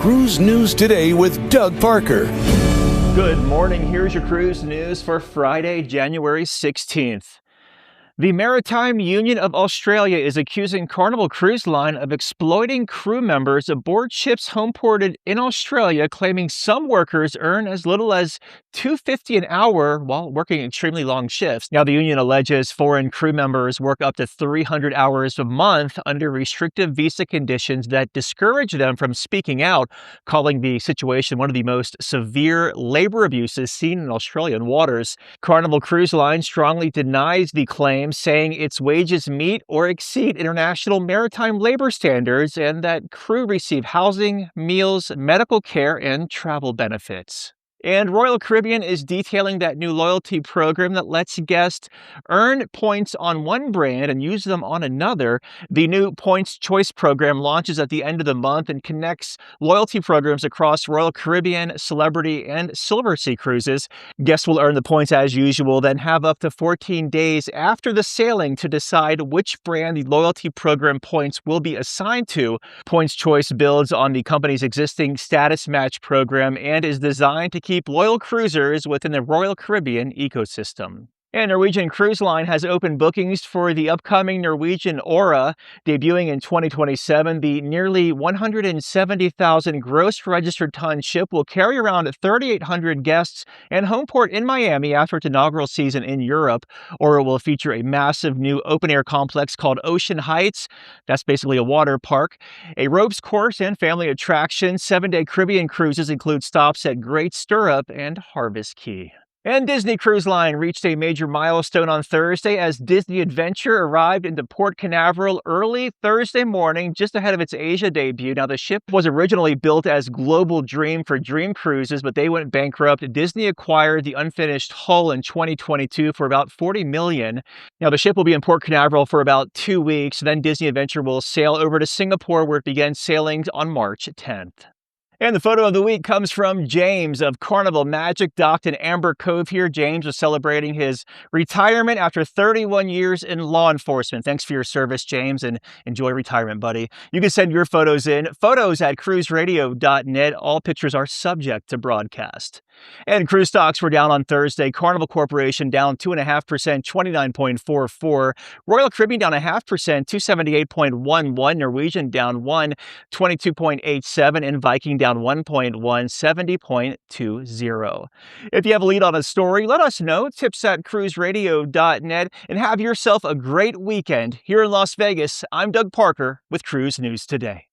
Cruise News Today with Doug Parker. Good morning. Here's your cruise news for Friday, January 16th. The Maritime Union of Australia is accusing Carnival Cruise Line of exploiting crew members aboard ships homeported in Australia, claiming some workers earn as little as $2.50 an hour while working extremely long shifts. Now, the union alleges foreign crew members work up to 300 hours a month under restrictive visa conditions that discourage them from speaking out, calling the situation one of the most severe labor abuses seen in Australian waters. Carnival Cruise Line strongly denies the claim, saying its wages meet or exceed international maritime labor standards and that crew receive housing, meals, medical care, and travel benefits. And Royal Caribbean is detailing that new loyalty program that lets guests earn points on one brand and use them on another. The new Points Choice program launches at the end of the month and connects loyalty programs across Royal Caribbean, Celebrity, and Silversea cruises. Guests will earn the points as usual, then have up to 14 days after the sailing to decide which brand the loyalty program points will be assigned to. Points Choice builds on the company's existing Status Match program and is designed to keep loyal cruisers within the Royal Caribbean ecosystem. And Norwegian Cruise Line has opened bookings for the upcoming Norwegian Aura, debuting in 2027. The nearly 170,000 gross registered ton ship will carry around 3,800 guests and homeport in Miami after its inaugural season in Europe. Aura will feature a massive new open-air complex called Ocean Heights. That's basically a water park, a ropes course, and family attractions. 7-day Caribbean cruises include stops at Great Stirrup and Harvest Key. And Disney Cruise Line reached a major milestone on Thursday as Disney Adventure arrived into Port Canaveral early Thursday morning, just ahead of its Asia debut. Now, the ship was originally built as Global Dream for Dream Cruises, but they went bankrupt. Disney acquired the unfinished hull in 2022 for about $40 million. Now, the ship will be in Port Canaveral for about 2 weeks. Then Disney Adventure will sail over to Singapore, where it begins sailing on March 10th. And the photo of the week comes from James of Carnival Magic, docked in Amber Cove here. James was celebrating his retirement after 31 years in law enforcement. Thanks for your service, James, and enjoy retirement, buddy. You can send your photos in, photos@cruiseradio.net. All pictures are subject to broadcast. And cruise stocks were down on Thursday. Carnival Corporation down 2.5%, 29.44. Royal Caribbean down 0.5%, 278.11. Norwegian down 1, 22.87. And Viking down 1.1, 70.20. If you have a lead on a story, let us know. tips@cruiseradio.net. And have yourself a great weekend. Here in Las Vegas, I'm Doug Parker with Cruise News Today.